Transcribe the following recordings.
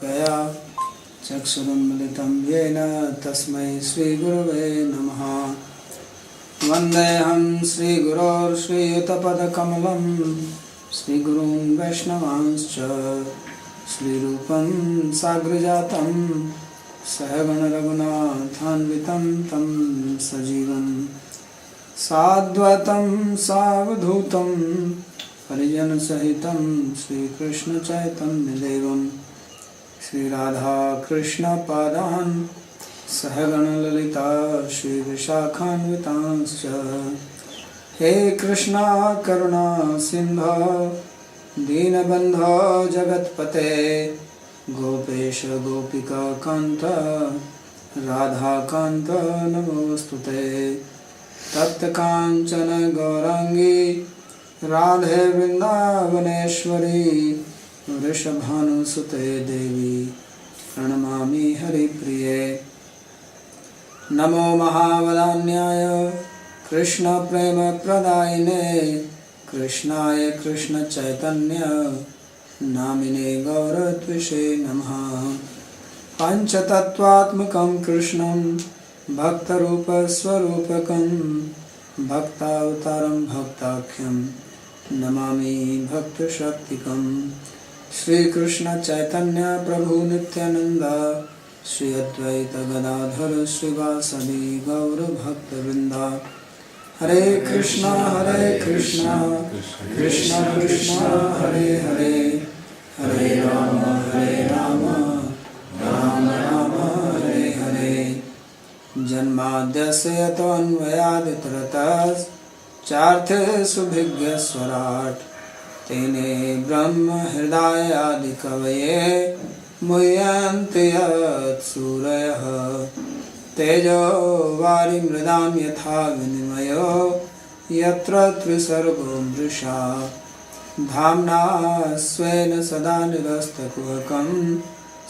गया चक्षुरुन्मिलितं येन तस्मै श्रीगुरवे नमः। वन्देऽहं श्रीगुरोर्श्रीयुतपदकमलं श्रीगुरून् वैष्णवांश्च श्रीरूपं साग्रजातं सहगणरघुनाथान्वितं तं सजीवं साद्वैतं सावधूतं परिजनसहितं श्रीकृष्णचैतन्यदेवं श्रीराधाकृष्णपादान् सहगणललिता श्रीविशाखान्वितांश्च। हे कृष्णा करुणा सिन्धो दीनबन्धो जगत्पते गोपेश गोपिका कान्त राधाकान्त नमोऽस्तुते। तप्तकाञ्चन गौराङ्गी राधे वृन्दावनेश्वरी वृषभानुसुते देवी प्रणमामि हरिप्रिये। नमो महावदान्याय कृष्णप्रेमप्रदायिने कृष्णाय कृष्णचैतन्य नामिने गौरत्विषे नमः। पञ्चतत्त्वात्मकं कृष्णं भक्तरूपस्वरूपकं भक्तावतारं भक्ताख्यं नमामि भक्तशक्तिकं। श्रीकृष्ण चैतन्य प्रभु नित्यानंद श्री अद्वैत गदाधर श्रीवासदि गौर भक्तवृंदा। हरे कृष्णा कृष्ण कृष्ण हरे हरे हरे राम राम राम हरे हरे। जन्माद्यस्य यतोऽन्वयादितरतश्चार्थे सुभिज्ञस्वराट् तेने ब्रह्म हृदयादिकवये मुह्यन्ति यत्सूरयः। तेजो वारिमृदां यथा विनिमयो यत्र त्रिसर्गो मृषा धाम्ना स्वेन सदा निरस्तकुहकं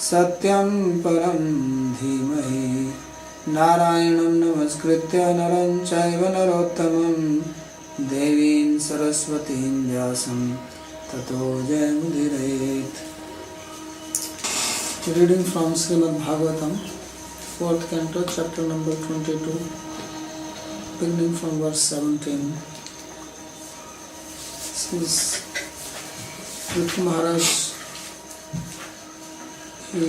सत्यं परं धीमहि। नारायणं नमस्कृत्य नरं चैव नरोत्तमं देवीं सरस्वतीं व्यासं ततो जयमुदीरयेत्। Reading from Srimad Bhagavatam, 4th Canto, chapter number 22, beginning from verse 17. This is Prithu Maharaj. He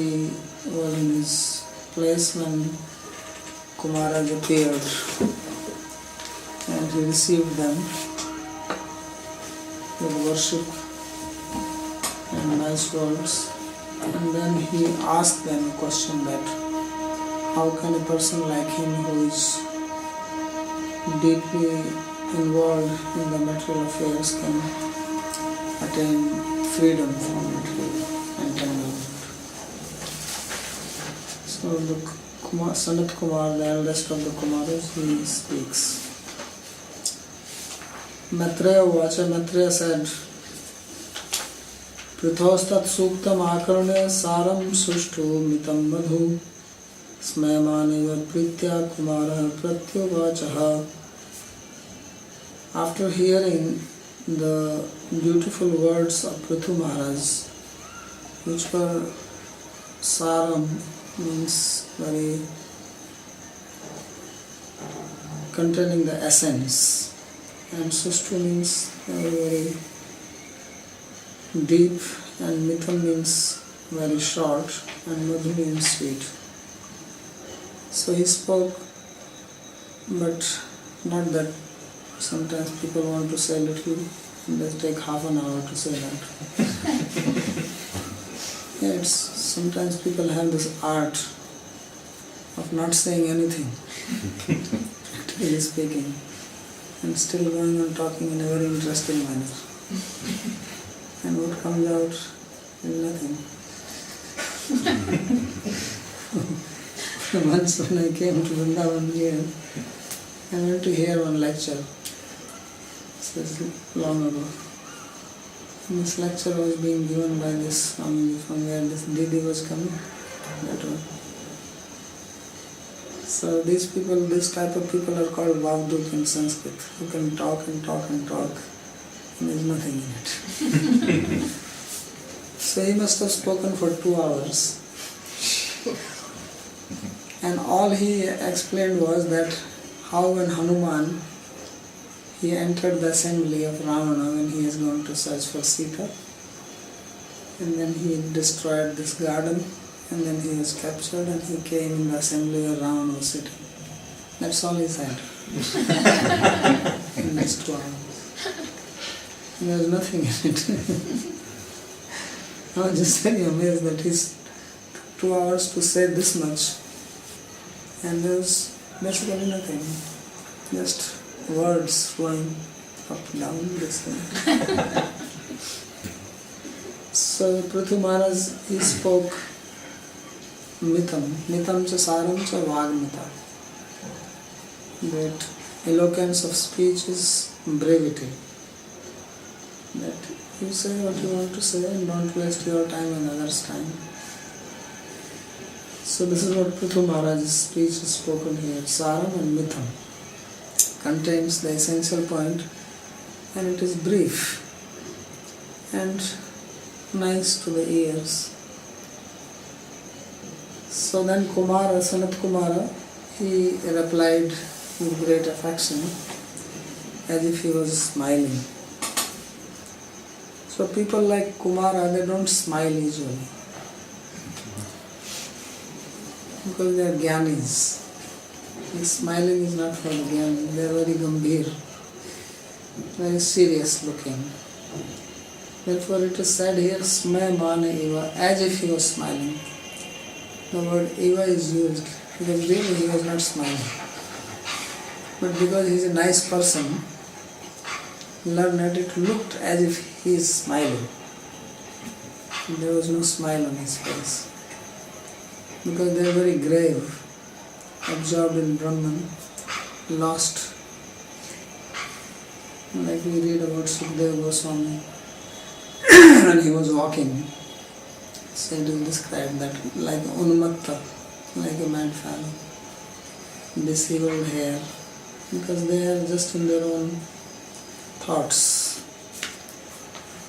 was in his place when Kumaraj appeared and he received them with worship and nice words. And then he asked them a question that how can a person like him who is deeply involved in the material affairs can attain freedom from material entanglement. So the Sanat Kumar, the eldest of the Kumaras, he speaks. Maitreya Vacha, Maitreya said, पृथोस्तात सूक्तम आकर्ण्य सारम सुष्ठु मितं मधु स्मयमानेव प्रीत्या कुमारः प्रत्युवाचः। After hearing the beautiful words of Prithu Maharaj, which were saram, means very containing the essence, and sushtu means very deep, and mitham means very short, and madhu means sweet. So he spoke, but not that sometimes people want to say little and they take half an hour to say that. Yeah, sometimes people have this art of not saying anything, practically speaking, and still going on talking in a very interesting manner. And what comes out is nothing. Once when I came to Vrindavan here, I went to hear one lecture. This is long ago. And this lecture was being given by this Swami from where this Didi was coming. That one. So these people, this type of people are called Vavdut in Sanskrit, who can talk and talk and talk. There's nothing in it. So he must have spoken for 2 hours. And all he explained was that how when Hanuman, he entered the assembly of Ravana when he is going to search for Sita, and then he destroyed this garden, and then he was captured and he came in the assembly where Ravana was sitting. That's all he said. In these 2 hours. And there was nothing in it. I was just very amazed that he took 2 hours to say this much. And there was basically nothing. Just words flowing up, down, this way. So Prithu Maharaj, he spoke mitam. Mitam cha saram cha vagmita. That eloquence of speech is brevity. That you say what you want to say and don't waste your time and others' time. So this is what Prithu Maharaj's speech is spoken here. Saram and Mitham contains the essential point, and it is brief and nice to the ears. So then Kumara, Sanat Kumara, he replied with great affection as if he was smiling. So people like Kumara, they don't smile usually because they are Gyanis. And smiling is not for the Gyani, they are very gambhir, very serious looking. Therefore it is said here, Smay Mane Eva, as if he was smiling. The word Eva is used because really he was not smiling. But because he is a nice person, learn that it looked as if he is smiling. There was no smile on his face. Because they are very grave, absorbed in Brahman, lost. Like we read about Sukadeva Goswami, when he was walking, so it is described that like Unmakta, like a mad fellow, disheveled hair, because they are just in their own thoughts.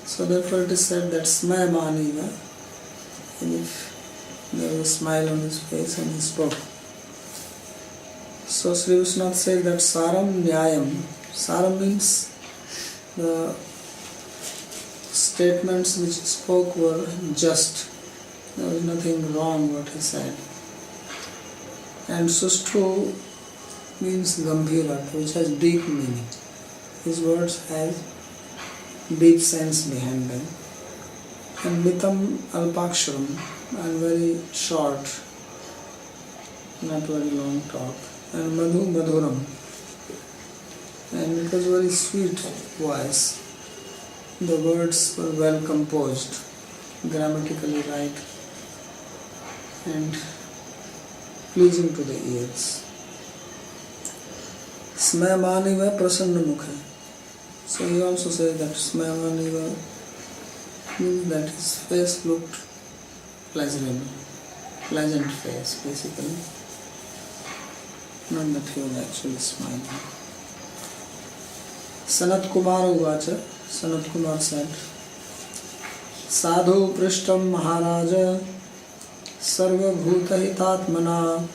So therefore it is said that Smay Maniva, and if there was a smile on his face and he spoke. So Sri Vishwanath said that Saram Nyayam. Saram means the statements which he spoke were just. There was nothing wrong what he said. And Sustu means Gambhira, which has deep meaning. His words have deep sense behind them. And Mitam Alpaksharam, and very short, not very long talk. And Madhu Madhuram, and it was very sweet voice. The words were well composed, grammatically right, and pleasing to the ears. Smamaniva Prasanna Mukha. So he also says that Smamaniva means that his face looked pleasurable, pleasant face basically, not that he was actually smiling. Sanat Kumar Uvacha, Sanat Kumar said, Sadhu Prishtam Maharaja Sarva Bhuta Hitatmana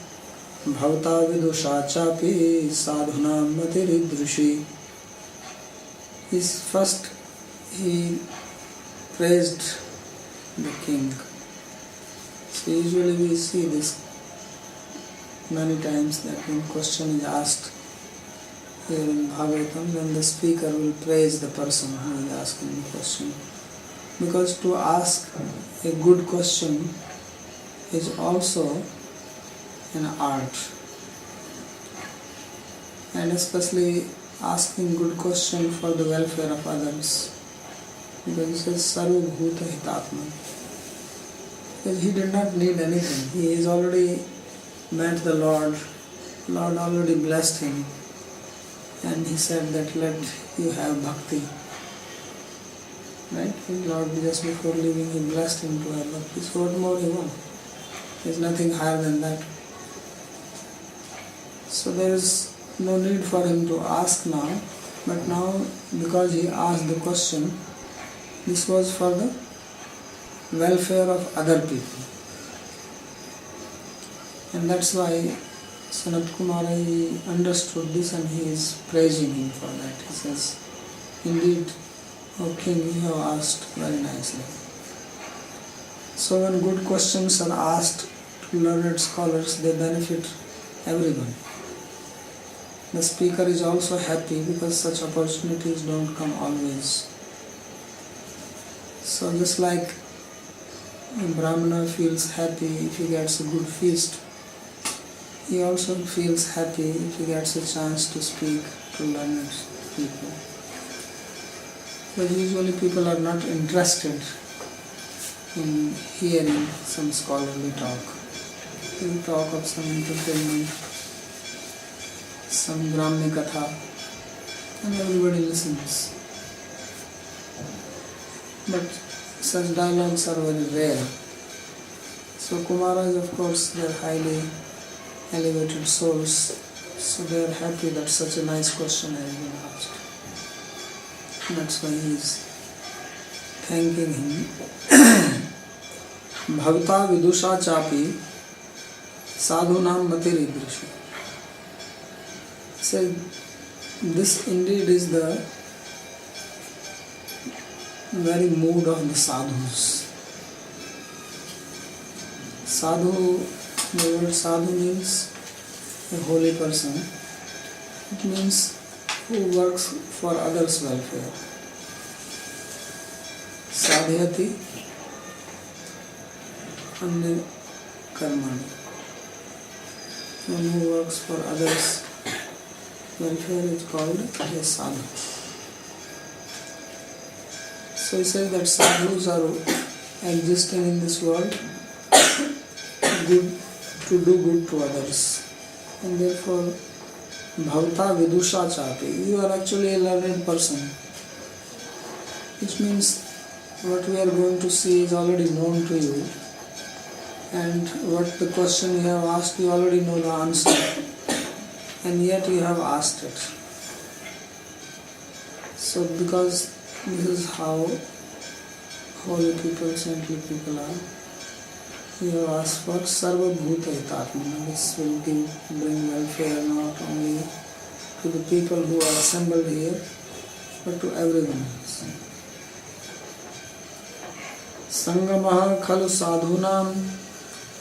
Bhavta Vidusha Chapi Sadhuna Matiridrishi. First he praised the king. So usually we see this many times, that when question is asked here in Bhagavatam, then the speaker will praise the person who is asking the question. Because to ask a good question is also an art. And especially asking good question for the welfare of others. Because it says Sarva Bhuta Hitatma. Because he did not need anything. He is already met the Lord. Lord already blessed him. And he said that let you have bhakti. Right? Lord just before leaving he blessed him to have bhakti. So what more he wants? There is nothing higher than that. So there is no need for him to ask now. But now because he asked the question, this was for the welfare of other people. And that's why Sanat Kumara, he understood this and he is praising him for that. He says, indeed, O king, you have asked very nicely. So when good questions are asked to learned scholars, they benefit everyone. The speaker is also happy because such opportunities don't come always. So just like a Brahmana feels happy if he gets a good feast, he also feels happy if he gets a chance to speak to learned people. But usually people are not interested in hearing some scholarly talk. They talk of some entertainment, some Brahmi Katha, and everybody listens. But such dialogues are very rare. So Kumaras, of course, they are highly elevated souls, so they are happy that such a nice question has been asked. That's why he is thanking him. Bhavta vidusha chapi sadhunam matiridrishu. He said, this indeed is the very mood of the sadhus. Sadhu, the word sadhu means a holy person. It means who works for others' welfare. Sadhyati anya karmani. One who works for others' welfare is called a sadhu. So he says that sadhus are existing in this world to do good to others. And therefore, bhavta vidusha chapi, you are actually a learned person. Which means what we are going to see is already known to you. And what the question you have asked, you already know the answer. And yet you have asked it. So because this is how holy people, saintly people are, you have asked for sarva bhuta hitatmana. This will bring welfare not only to the people who are assembled here, but to everyone else. Sangamaha khalu sadhunam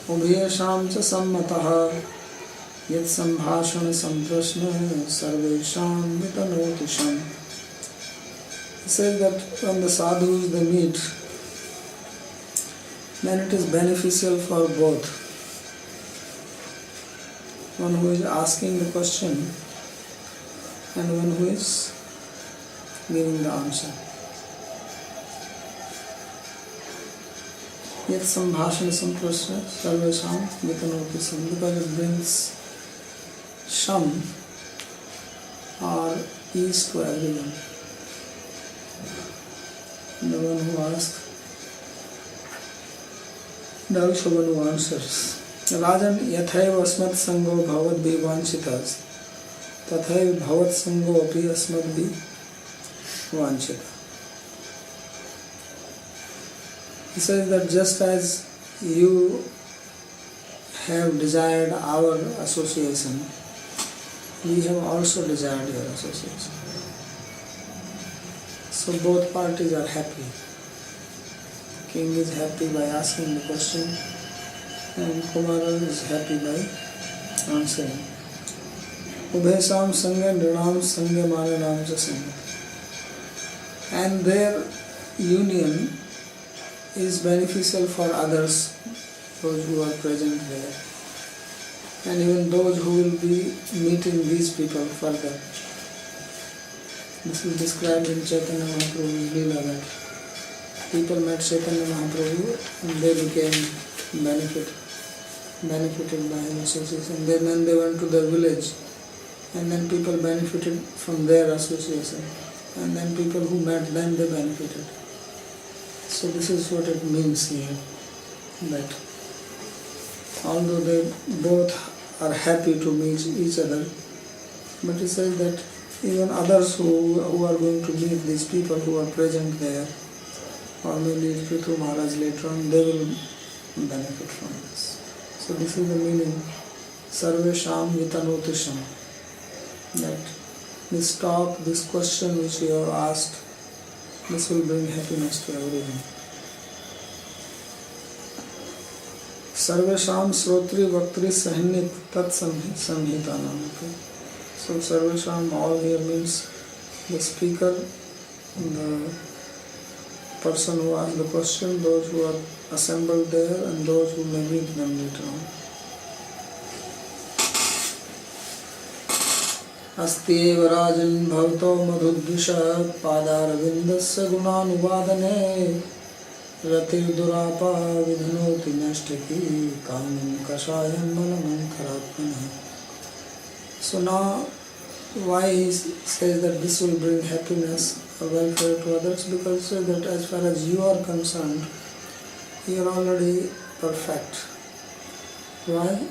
ubhyasham cha sammataha yat sambhashana samprashna sarvesham vitanotisham. He says that when the sadhus they meet, then it is beneficial for both. One who is asking the question and one who is giving the answer. Yet sambhashana samprashna sarvesham vitanotisham, because it brings sham or ease to everyone. The one who asks, the also one who answers. Rajan yathaiva asmat sango bhavat vanchitas tathaiva bhavat sango api asmat vanchita. He says that just as you have desired our association, we have also desired your association. So both parties are happy. King is happy by asking the question and Kumara is happy by answering. Ubhesam sangha nrinam sangha mananam cha sangha. And their union is beneficial for others, those who are present there, and even those who will be meeting these people further. This is described in Chaitanya Mahaprabhu's Leela that people met Chaitanya Mahaprabhu and they became benefited by his association. Then they went to their village and then people benefited from their association. And then people who met them, they benefited. So this is what it means here, that although they both are happy to meet each other, but it says that even others who are going to meet these people who are present there, or maybe Prithu Maharaj later on, they will benefit from this. So this is the meaning, Sarvesham Vitanotisham, that this talk, this question which you have asked, this will bring happiness to everyone. Sarvesham Srotri Vaktri Sahinit Tat Samhitanam. So Sarvesham, all here means the speaker, the person who asked the question, those who are assembled there, and those who may meet them later on. Asti Rajan Bhavto Madhudvisha Padarvindasya Gunanuvadane Ratir Durapa Vidhanoti Nashtaki Kamam Kashayam Malamankaratmana. So now, why he says that this will bring happiness or welfare to others? Because he says that as far as you are concerned, you are already perfect. Why?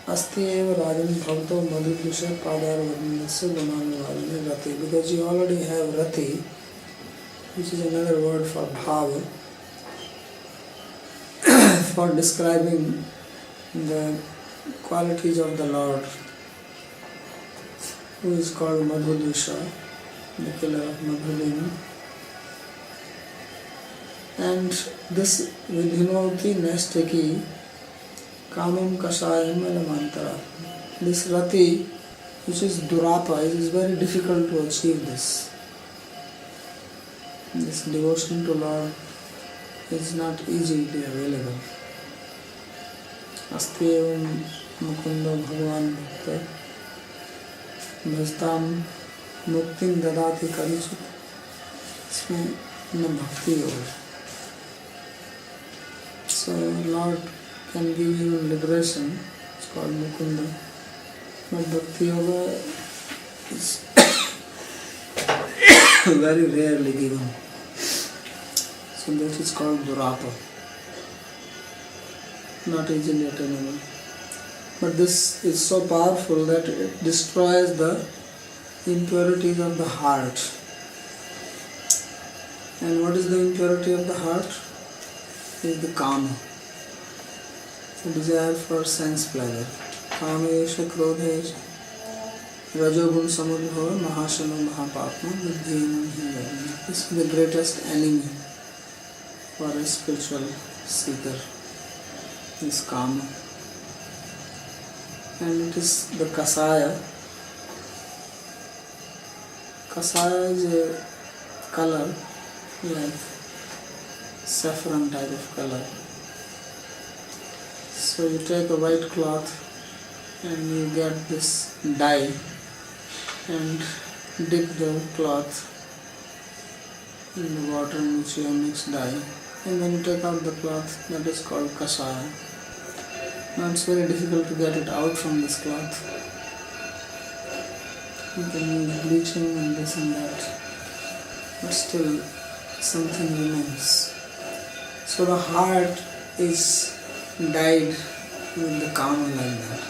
Asti eva rajan bhavto madhudvisha padar vadnasya gunanuvadane rati. Because you already have rati, which is another word for bhava, for describing the qualities of the Lord, who is called Madhudvisha, the killer of Madhulini. And this Vidhinoti Nastaki Kamam Kashayam Alamantara. This Rati, which is Durapa, it is very difficult to achieve this. This devotion to Lord is not easily available. Asti evam Mukunda Bhagavan Bhakta Bhastam Muktim Dadati Karichit. इसमें न भक्ति होगा. So Lord can give you liberation, it's called Mukunda, but Bhakti Yoga is very rarely given. So that is called Durapa, not easily attainable. But this is so powerful that it destroys the impurities of the heart. And what is the impurity of the heart? Is the kama, the desire for sense pleasure. Kamesha krodhesha rajogun samudbhava mahashana mahapapma vidhinam hindana. This is the greatest enemy for a spiritual seeker, is kama. And it is the kasaya. Kasaya is a color like saffron type of color. So you take a white cloth and you get this dye and dip the cloth in the water in which you have mixed dye, and then you take out the cloth. That is called kasaya. Now it's very difficult to get it out from this cloth. You can use bleaching and this and that, but still something remains. So the heart is dyed with the kama like that.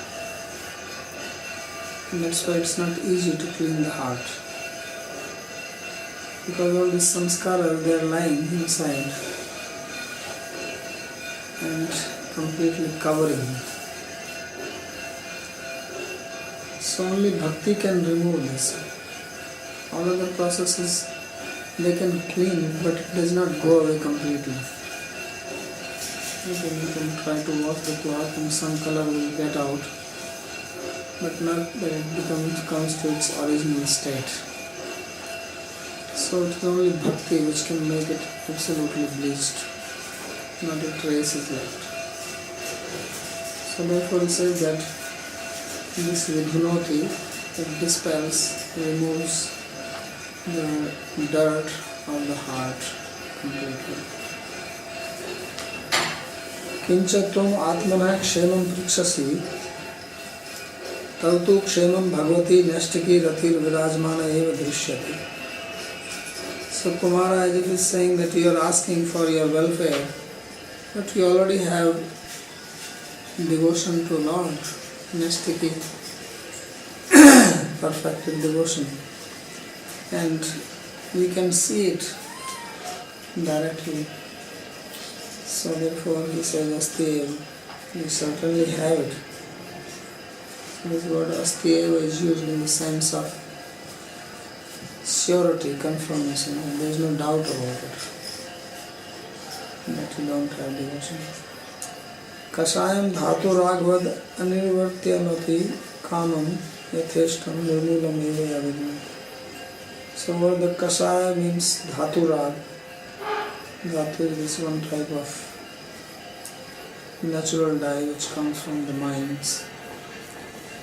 And that's why it's not easy to clean the heart. Because all these samskaras, they are lying inside and completely covering. So only bhakti can remove this. All other processes, they can clean it, but it does not go away completely. You can try to wash the cloth and some color will get out, but not that it comes to its original state. So it is only bhakti which can make it absolutely bleached, not a trace is left. So therefore he says that this vidhinoti, it dispels, removes the dirt of the heart completely. Kinchatum atmana kshemam prikshasi tavtu kshemam bhagavati nashtaki ratir virajmana eva drishyati. So Kumara, as if is saying that you are asking for your welfare, but you already have devotion to Lord, nashtaki, perfected devotion. And we can see it directly. So therefore he says Asti, you certainly have it. This word Asti is used in the sense of surety, confirmation, and there is no doubt about it that you don't have devotion. Kasayam dhatu ragvad anirvartyamati kamam yatheshtam nirmulam eva yavidna. So what the kasaya means dhatu rag. Dhatu is this one type of natural dye which comes from the mines.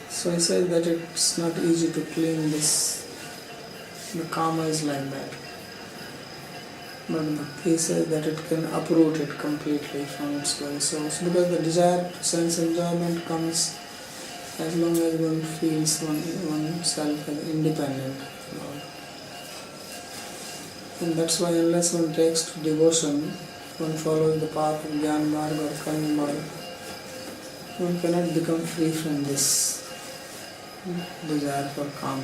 So he says that it's not easy to clean this. The karma is like that. But he says that it can uproot it completely from its very source. Because the desire to sense enjoyment comes as long as one feels oneself as independent. And that's why unless one takes to devotion, one follows the path of Jnana Marga or Karma Marga, one cannot become free from this desire for karma.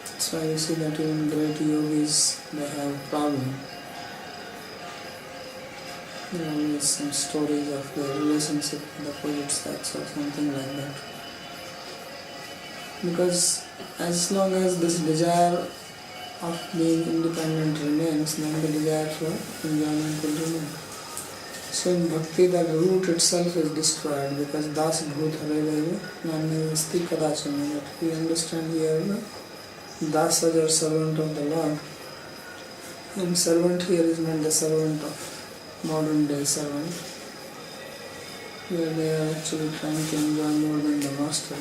That's why you see that even great yogis, they have a problem. There are always some stories of their relationship with the opposite sex or something like that. Because as long as this desire of being independent remains, then the desire for enjoyment will remain. So in bhakti, that root itself is destroyed because das bhut hareva nanya asti kadachana. That we understand here, Dasa or servant of the Lord. And servant here is not the servant of modern day servant, where they are actually trying to enjoy more than the master.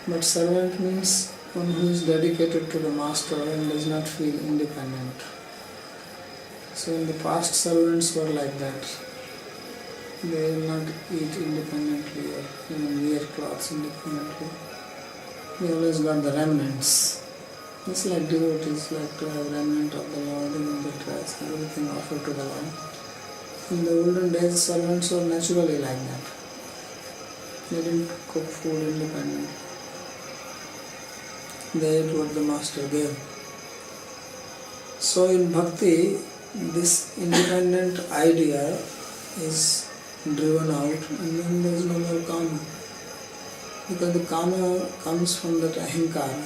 But servant means one who is dedicated to the master and does not feel independent. So in the past, servants were like that. They will not eat independently or even wear clothes independently. They always got the remnants. It's like devotees like to have remnant of the Lord, even the dress, everything offered to the Lord. In the olden days, servants were naturally like that. They didn't cook food independently. They ate what the master gave. So in bhakti, this independent idea is driven out, and then there is no more karma. Because the karma comes from that ahankara,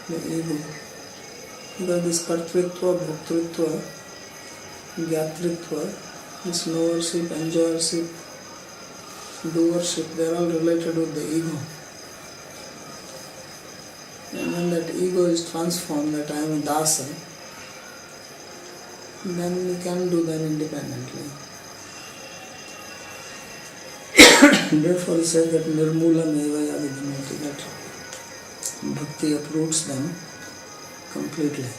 the ego. Because this kartritva, bhaktritva, gyatritva, this knowership, enjoyership, doership, they are all related with the ego. And when that ego is transformed, that I am a Dasa, then we can do them independently. Therefore he says that nirmulam eva yavidnoti, that bhakti uproots them completely.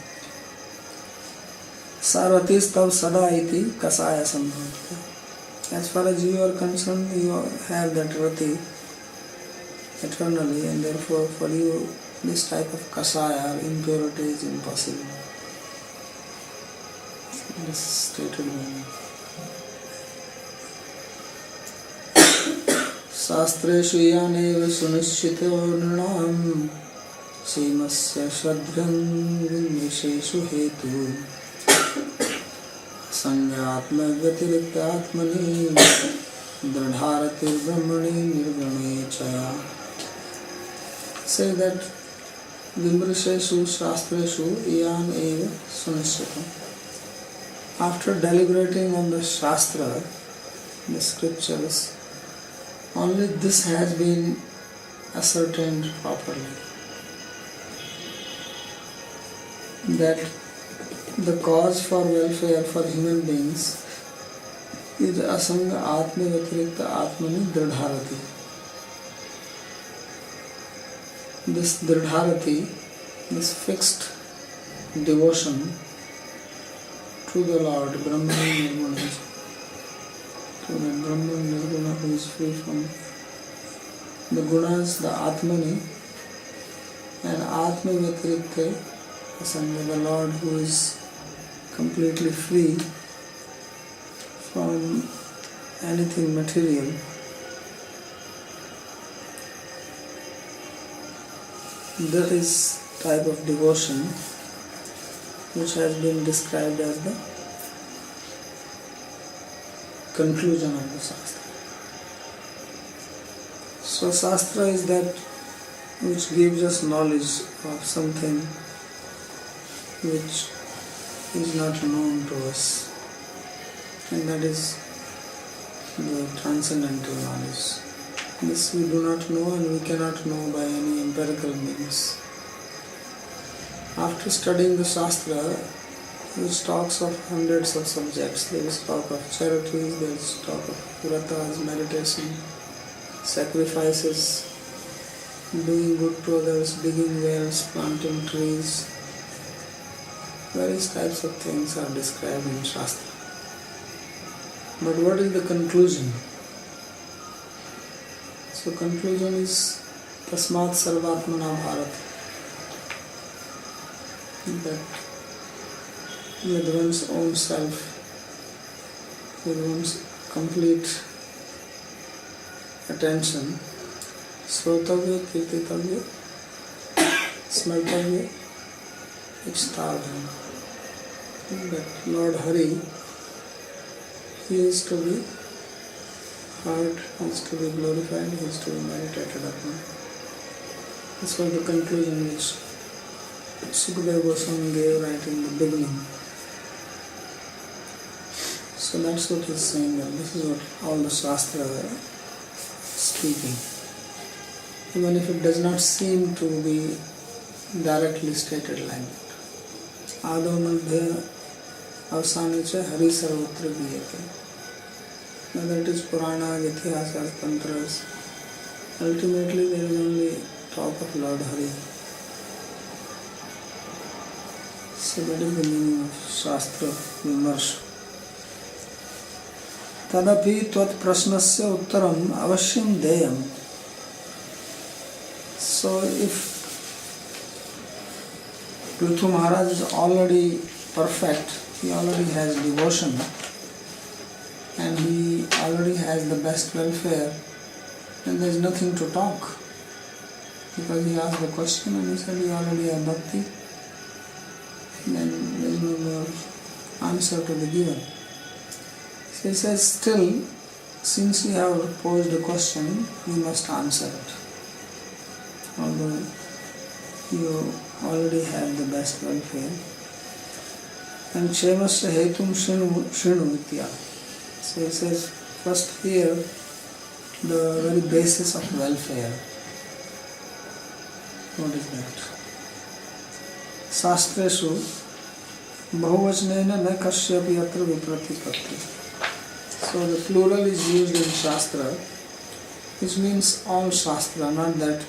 Sarvatis tav sada iti kasaya sambhavati. As far as you are concerned, you have that rati eternally, and therefore for you this type of kasaya or impurity is impossible. This stated meaning. Shastreshu yanev sunishchito nrinam semasya shradhyam vimesheshu hetu sangyatma vyatirikta atmani dradharati brahmani nirgane chaya. Say that vimrisheshu shastreshu yan eva sunishchito. After deliberating on the Shastra, the scriptures, only this has been ascertained properly. That the cause for welfare for human beings is asanga atma vyatirikta atmani dridharati. This dridharati, this fixed devotion to the Lord, Brahman Nirguna, to the Brahman Nirguna who is free from the gunas, the Atmani, and Atma Vyatirikta, the Lord who is completely free from anything material. That is type of devotion which has been described as the conclusion of the Shastra. So Shastra is that which gives us knowledge of something which is not known to us, and that is the transcendental knowledge. This we do not know, and we cannot know by any empirical means. After studying the Shastra, which talks of hundreds of subjects, there is talk of charities, there is talk of vratas, meditation, sacrifices, doing good to others, digging wells, planting trees. Various types of things are described in Shastra. But what is the conclusion? So conclusion is Tasmat Sarvatmana Bharat. That with one's own self, with one's complete attention, Srotavya, Kirtitavya, Smartavya, Ichhtavya. That Lord Hari, He is to be heard, He is to be glorified, He is to be meditated upon. This was the conclusion which Sukadeva Goswami gave right in the beginning. So that's what he's saying, that this is what all the Shastra are speaking. Even if it does not seem to be directly stated like that. Ado Madhya Avsanicha Hari Sarvatra Giyate. Whether it is Purana, Ithihasas, Tantras, ultimately there is only talk of Lord Hari. So that is the meaning of Shastra Vimarsha. Tadapi tvat prasnasya uttaram avashyam deyam. So if Prithu Maharaj is already perfect, he already has devotion, and he already has the best welfare, then there is nothing to talk. Because he asked the question and he said he already has bhakti, then there is no more answer to be given. So he says, still, since you have posed a question, you must answer it. Although you already have the best welfare. And Kshemasya Hetum Shrinu Vitya. So he says, first here, the very basis of welfare. What is that? Shastreshu Bahuvachanena na Kashyapi Atra Vipratipatti. So the plural is used in Shastra, which means all Shastra, not that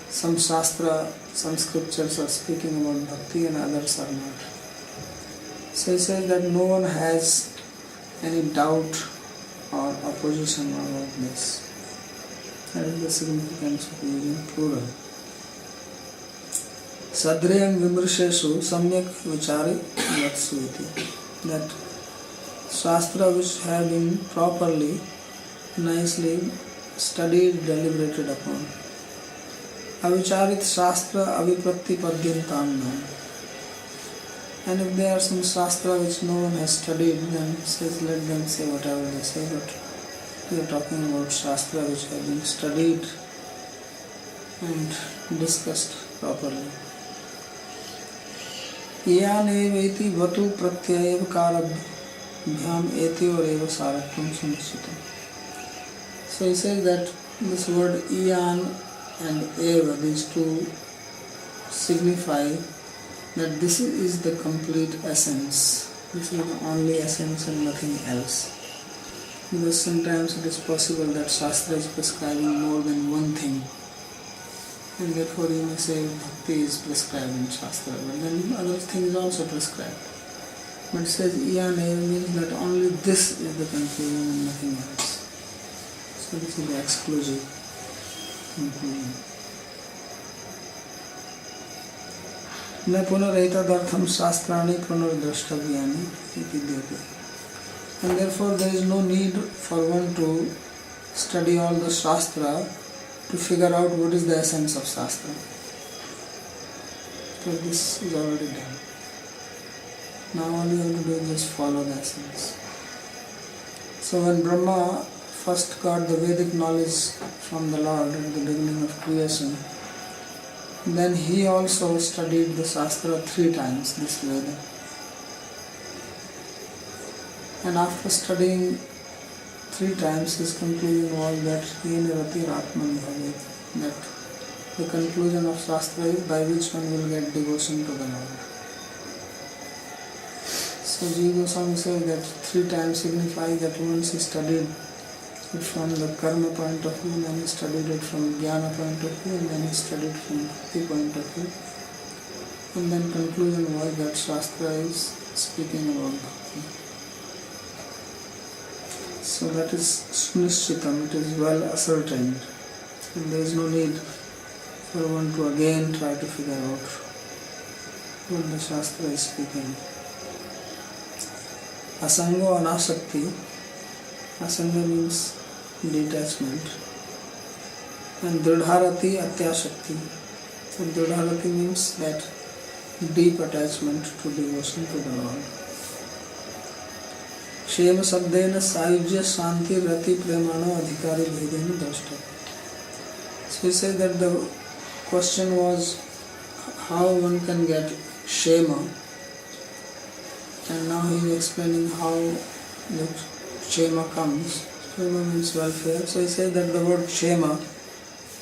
some Shastra, some scriptures are speaking about bhakti and others are not. So he says that no one has any doubt or opposition about this. That is the significance of using plural. Sadhriyam Vimrsheshu Samyak Vichari Vatsuiti. That Shastra which have been properly, nicely studied, deliberated upon. Avicharit Shastra Avipratti Padyantamna. And if there are some Shastra which no one has studied, then says let them say whatever they say, but we are talking about Shastra which have been studied and discussed properly. Yan eveti vatu pratyayev karabhyam etyor eva saratvam sunishitam. So he says that this word Iyan and Eva, these two signify that this is the complete essence. This is the only essence and nothing else. Because sometimes it is possible that Shastra is prescribing more than one thing. And therefore you may say bhakti is prescribed in Shastra, but then other things also prescribed. But it says Iyan Eva means that only this is the conclusion and nothing else. So this is the exclusive conclusion. न पुनरेतदर्थम शास्त्राणि पुनर्द्रष्टव्यानि इति देते. And therefore there is no need for one to study all the Shastra to figure out what is the essence of Shastra. So this is already done. Now all you have to do is just follow the essence. So when Brahma first got the Vedic knowledge from the Lord at the beginning of creation, then he also studied the Shastra 3 times, this Veda. And after studying 3 times, his conclusion was that Yena Rati Atman Bhavet, that the conclusion of Shastra is by which one will get devotion to the Lord. So Jiva Goswami says that 3 times signifies that once he studied it from the karma point of view, then he studied it from jnana point of view, and then he studied from bhakti point of view. And then conclusion was that Shastra is speaking about bhakti. So that is sunishchitam, it is well ascertained. And there is no need for one to again try to figure out what the Shastra is speaking. Asango anasakti. Asanga means detachment. And dridharati atyashakti. So dridharati means that deep attachment to devotion to the Lord. Shema sabdena sayujya shanti rati premano adhikari bhedena drashta. So he said that the question was how one can get shema, and now he is explaining how the shema comes. Shema means welfare. So he said that the word shema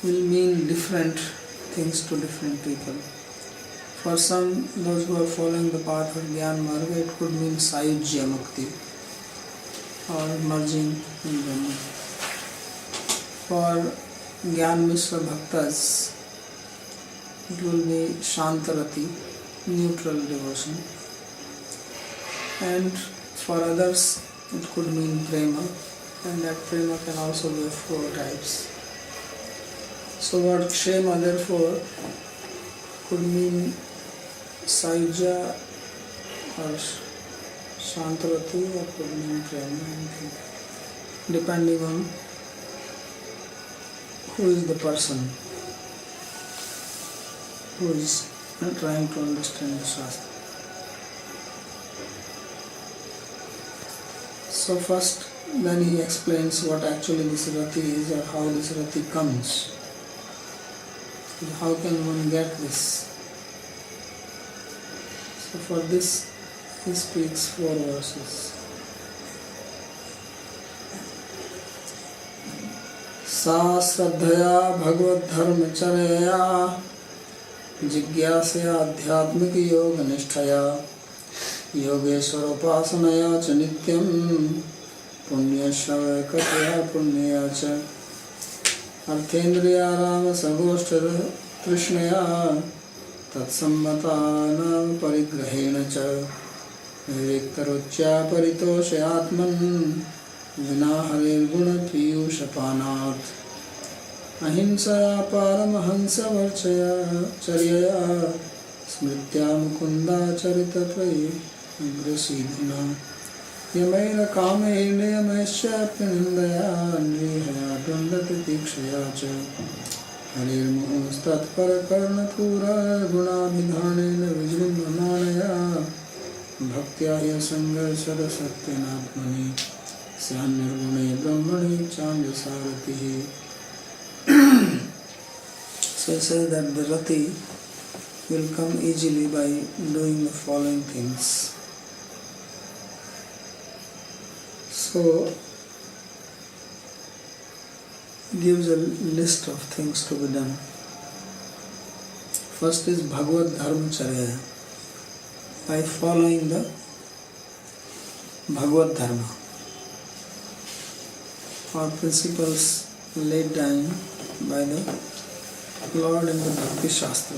will mean different things to different people. For some, those who are following the path of Gyan Marga, it could mean Sayujya Mukti, or merging in Brahman. For Gyan Mishra Bhaktas, it will be Shantarati, neutral devotion. And for others, it could mean Prema, and that Prema can also be of 4 types. So word Kshema therefore could mean Sayujya or Shantarati, or could mean Prema, anything, depending on who is the person who is trying to understand the Shastra. So first, then he explains what actually this Rati is, or how this Rati comes. How can one get this? So for this, he speaks 4 verses. Sa Sraddhaya Bhagavad Dharma Charaya Jigyasya Adhyatmika Yoga Nishtaya Yogeshwara Upasanaya Cha Nityam Punyasya Katya Punya Cha Arthendriya Rama Sagoshtara Trishnaya Tatsammatana Parigrahena Cha Viktaruchya Paritoshayatman Vina Harir Guna Piyushapanat Ahinsaya Paramahansa Varchaya Charyaya Smritya Mukunda Charitatvai Grasidhana Yamaira Kamene Yamesha Pinindaya Nrihaya Dundati Tikshaya Cha Harir Muhustat Parakarna Pura Guna Vidhanena Vijrim Mananaya Bhaktya Yasanga Sarasatyanatmani Syanirgune Brahmani Chandya Saratihi. So he says that the Rati will come easily by doing the following things. So he gives a list of things to be done. First is Bhagavad Dharma Charya, by following the Bhagavad Dharma, or principles laid down by the Lord in the Bhakti Shastra.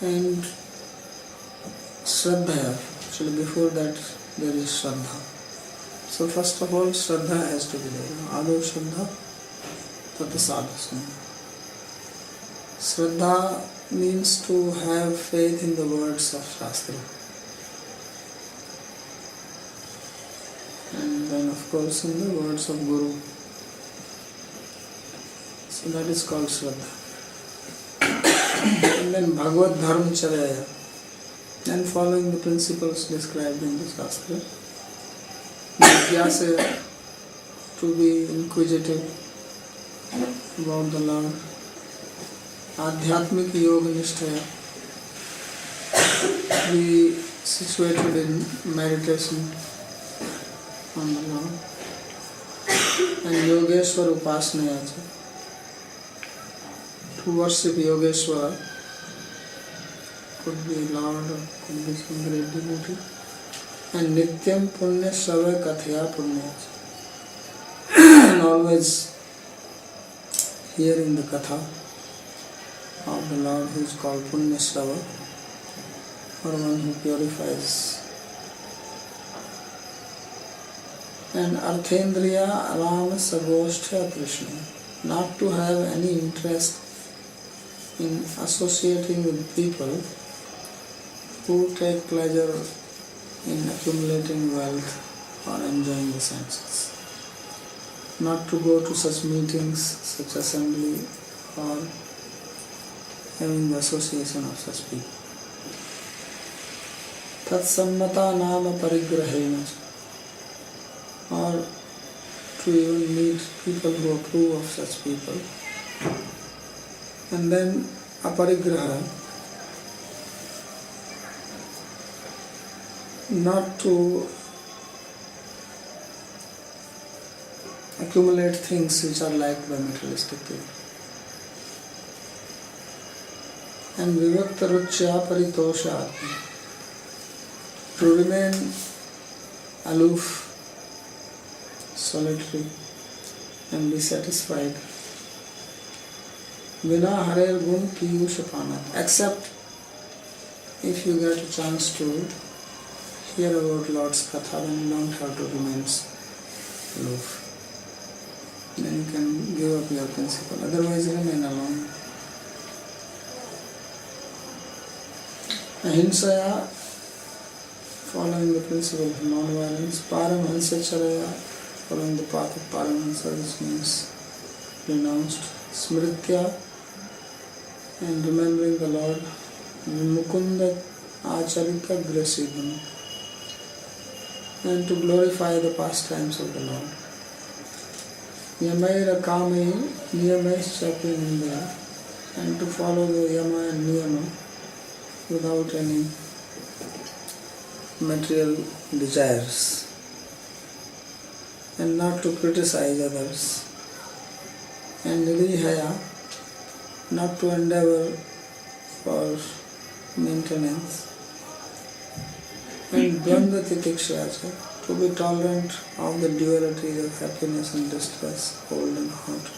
And Shraddha, actually before that there is Shraddha. So first of all, Shraddha has to be there. Ado Shraddha Tata Sadhasana. Shraddha means to have faith in the words of Shastra. And then of course in the words of Guru. So that is called Shraddha. And then Bhagavad Dharmacharya, and following the principles described in the Shastra. Jigyasa, to be inquisitive about the Lord. Adhyatmik Yoga Nishtaya, be situated in meditation on the Lord. And Yogeshwar Upasnaya, to worship Yogeshwara, could be Lord or could be some great devotee. And Nityam Punya Shava Kathya Punya, and always hearing the Katha of the Lord, who is called Punya Shava, or one who purifies. And Arthendriya Ram Sagoshtha Krishna, not to have any interest in associating with people who take pleasure in accumulating wealth or enjoying the senses. Not to go to such meetings, such assembly, or having the association of such people. Tatsammata nama parigrahena, or to even meet people who approve of such people. And then aparigraha, not to accumulate things which are liked by materialistic people. And vivakta ruchya paritosha, to remain aloof, solitary, and be satisfied. Vina harer gun piyusha panat, except if you get a chance to hear about Lord's Katha, then you don't have to remain aloof. Then you can give up your principle, otherwise remain alone. Ahinsaya, following the principle of non-violence. Paramhansacharya, following the path of Paramahansa, which means renounced. Smritya, and remembering the Lord. Mukunda Acharita Grasidana, and to glorify the pastimes of the Lord. Yamaira Kamai Niyamais Chapi Nindaya, and to follow the Yama and Niyama without any material desires, and not to criticize others. And Nirihaya, not to endeavor for maintenance. And Dvandva Titiksha, to be tolerant of the dualities of happiness and distress, cold and hot.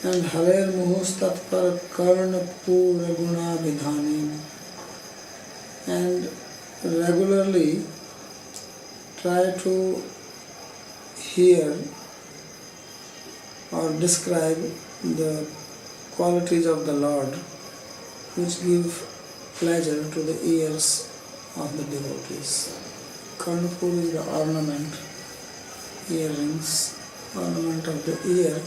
And Harer Muhus Tatpar Karna Pura Guna Vidhanin, and regularly try to hear or describe the qualities of the Lord which give pleasure to the ears of the devotees. Karnapur is the ornament, earrings, ornament of the ear.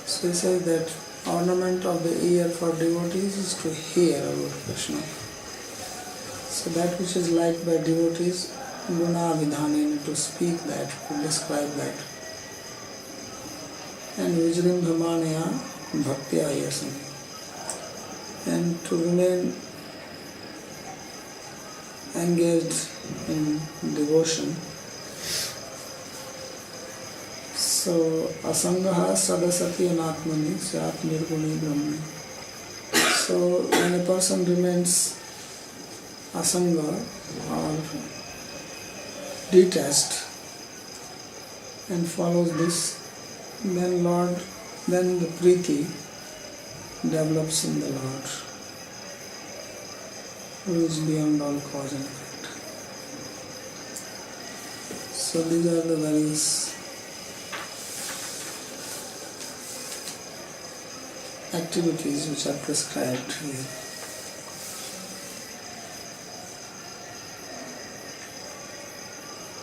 So he says that ornament of the ear for devotees is to hear about Krishna. So that which is liked by devotees, guna vidhanena, to speak that, to describe that. And vijrimbhamanaya bhakti ayasam, and to remain engaged in devotion. So asangaha sadasati anatmani syat nirguni brahmani. So when a person remains asanga or detached and follows this, then the priti develops in the Lord, who is beyond all cause and effect. So these are the various activities which are prescribed here.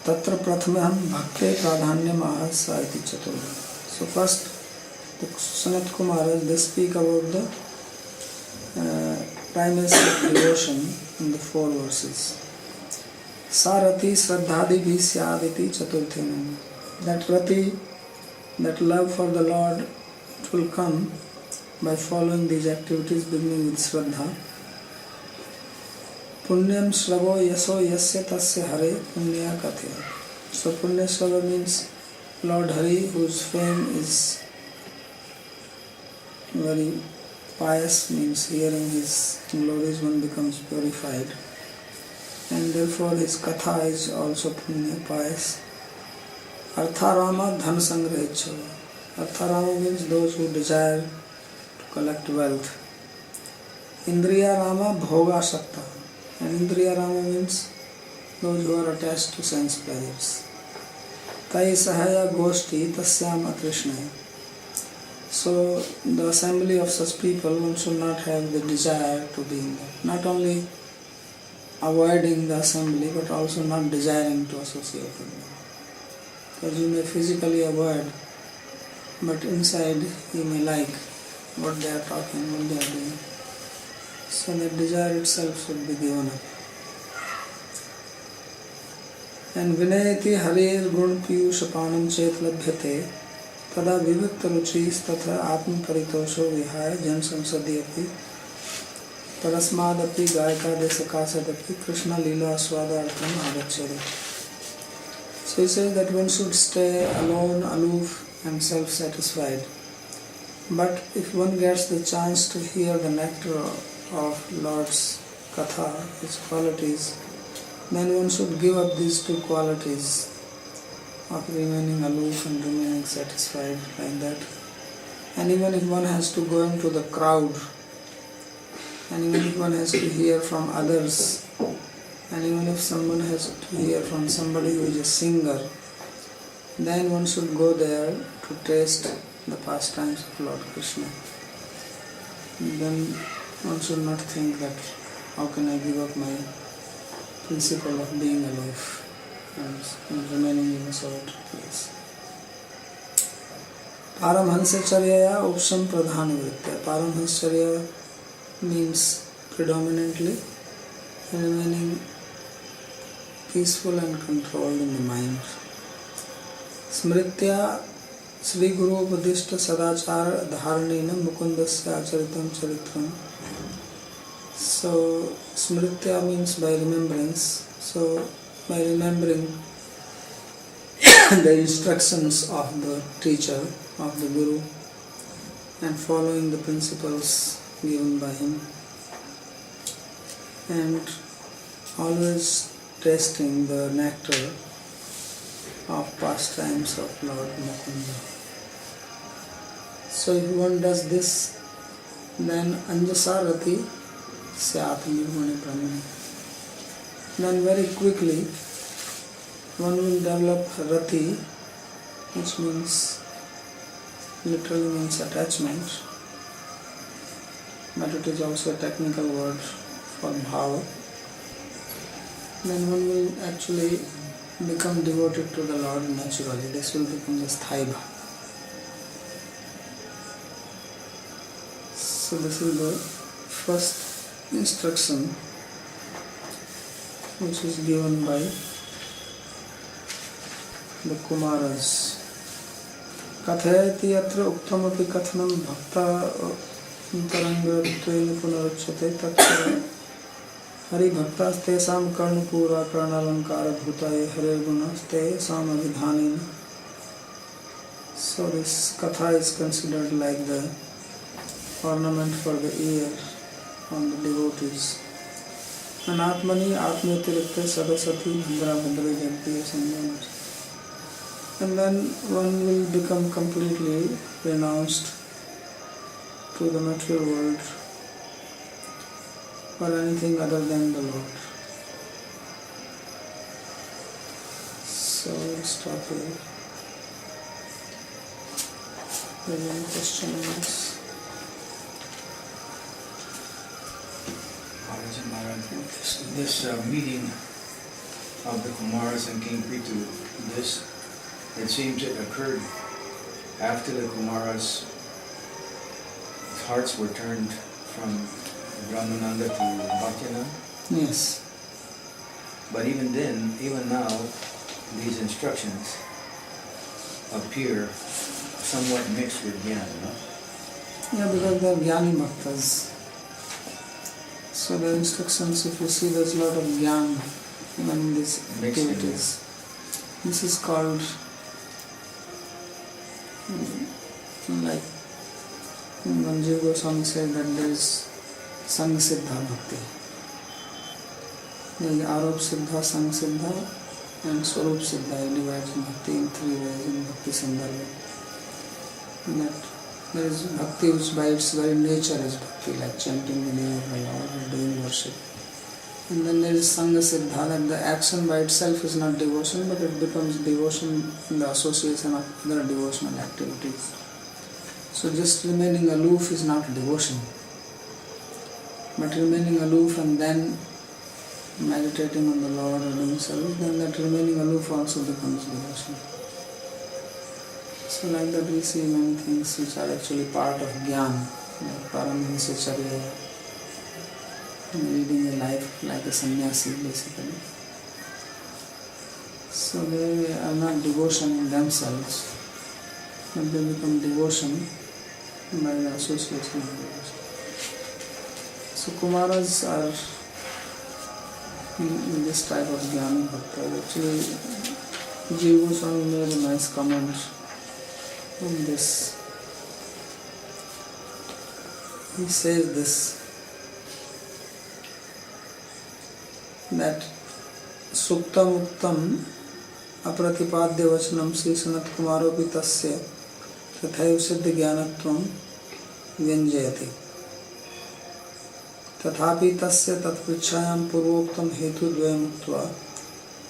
Tatra prathamam bhakte pradhanyam ahasa iti chaturva. So first, the Sanat Kumaras, they speak about the primacy of devotion in the 4 verses. Sarati Sraddhadi Bhisyaditi Chaturthinam. That rati, that love for the Lord, it will come by following these activities beginning with Shraddha. Punyam Shravo Yaso Yasya Tasya Hare Punya Kathya. So Punya Shrava means Lord Hari, whose fame is very pious, means hearing his glories one becomes purified. And therefore his katha is also punya, pious. Artharama dhan sangrahechava. Artharama means those who desire to collect wealth. Indriya Rama bhoga sakta. And Indriya Rama means those who are attached to sense pleasures. Tai sahaya goshti tasyam atrishnaya. So the assembly of such people, one should not have the desire to be in that. Not only avoiding the assembly, but also not desiring to associate with them. Because you may physically avoid, but inside you may like what they are talking, what they are doing. So that desire itself should be given up. And vinayati harir gun piyushapanam chet labhyate tada vivikta ruchis tatha atma paritosho vihaya jan samsadi api parasmadapi gayaka desakasadapi krishna lila aswadartham agacchari. So he says that one should stay alone, aloof and self-satisfied. But if one gets the chance to hear the nectar of Lord's katha, its qualities, then one should give up these 2 qualities of remaining aloof and remaining satisfied like that. And even if one has to go into the crowd, and even if one has to hear from others, and even if someone has to hear from somebody who is a singer, then one should go there to taste the pastimes of Lord Krishna. Then one should not think that how can I give up my principle of being aloof and remaining in a solitary place. Paramhansacharya Upsham Pradhanavritya. Paramhansacharya means predominantly remaining peaceful and controlled in the mind. Smritya Sri Guru Upadishta Sadachara Dharnina Mukundasya Acharitam Charitram. So Smritya means by remembrance. So by remembering the instructions of the teacher, of the Guru, and following the principles given by him, and always tasting the nectar of pastimes of Lord Mukunda. So if one does this, then Anjasarati Syat Nirmani Brahmani. Then very quickly one will develop rati, which means, literally means attachment, but it is also a technical word for bhava. Then one will actually become devoted to the Lord naturally. This will become the sthai bhava. So this is the first instruction which is given by the Kumaras. Kathayati yatra uktamapi kathanam bhakta antarangattvena punarachyate tattva hari bhaktas tesam karnapura karnalankara bhutaye hare gunas tesam avidhanena. So this katha is considered like the ornament for the ear on the devotees. And Atmani Atmayatirikta Sadasati Bhandra Bhandra Jagdiya Sanyamas. And then one will become completely renounced to the material world or anything other than the Lord. So we'll stop here. Is there any question on this? This meeting of the Kumaras and King Prithu, it seems it occurred after the Kumaras hearts were turned from Brahmananda to Bhaktivinoda. Yes. But even then, even now, these instructions appear somewhat mixed with jnana, no? Yeah, because they are jnani bhaktas. So the instructions, if you see, there's a lot of jnana even in these activities. This is called like when Jiva Goswami said that there is Sangha Siddha Bhakti. There is Arop Siddha, Sangha Siddha and Swarup Siddha. He divides Bhakti in three ways in Bhakti Sandarbha. That there is Bhakti which by its very nature is Bhakti, like chanting the name of the Lord or doing worship. And then there is Sangha Siddha, that the action by itself is not devotion, but it becomes devotion in the association of other devotional activities. So just remaining aloof is not devotion, but remaining aloof and then meditating on the Lord or doing service, then that remaining aloof also becomes devotion. So like that we see many things which are actually part of jnana, like Paramahansacharya, leading a life like a sannyasi basically. So they are not devotion in themselves, but they become devotion by the association of devotion. So Kumaras are in this type of jnana bhakta. Actually, Jiva Goswami made a nice comment on this. He says this, that Suktam Uktam Apratipadya Vachanam Sri Sanat Kumaropi Tasya Tathaiv Siddha Jnanatvam Vyanjayati Tathapi Tasya Tatprichayam Purvoktam Hetu Dvayam Uktva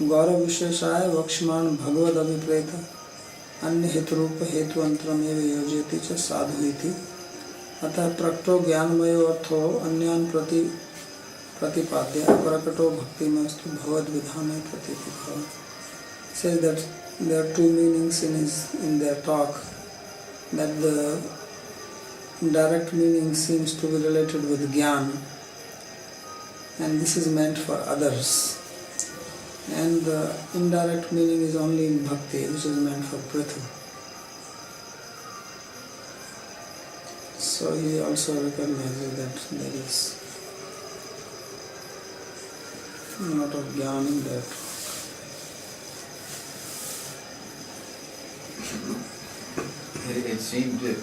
Gaurav Visheshaya Vakshman Bhagavad Abhipreta Anya Heturupa Hetu Antram Eva Yojati Cha Sadhu Iti Atah Prakto Jnanmayo Artho Anyan Prati Pratipadya Prakato Bhakti Mastu Bhavad Vidhane Pratitibhava. Says that there are two meanings in their talk, that the direct meaning seems to be related with Jnana, and this is meant for others, and the indirect meaning is only in Bhakti, which is meant for Prithu. So he also recognizes that there is a lot of Jnana in that. It seemed that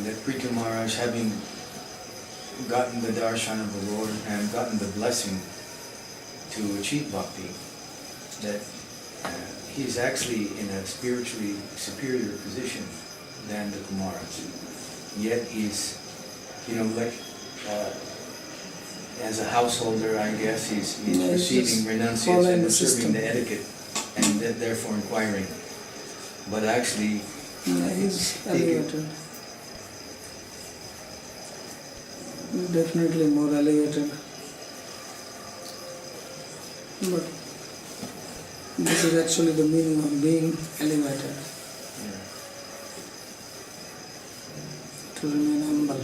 that Prithu Maharaj, having gotten the darshan of the Lord and gotten the blessing to achieve bhakti, that he is actually in a spiritually superior position than the Kumaras. Yet he's, like as a householder, I guess he's receiving renunciates and observing the etiquette, and therefore inquiring. But actually, he's elevated. Definitely more elevated. But this is actually the meaning of being elevated. Yeah. To remain humble.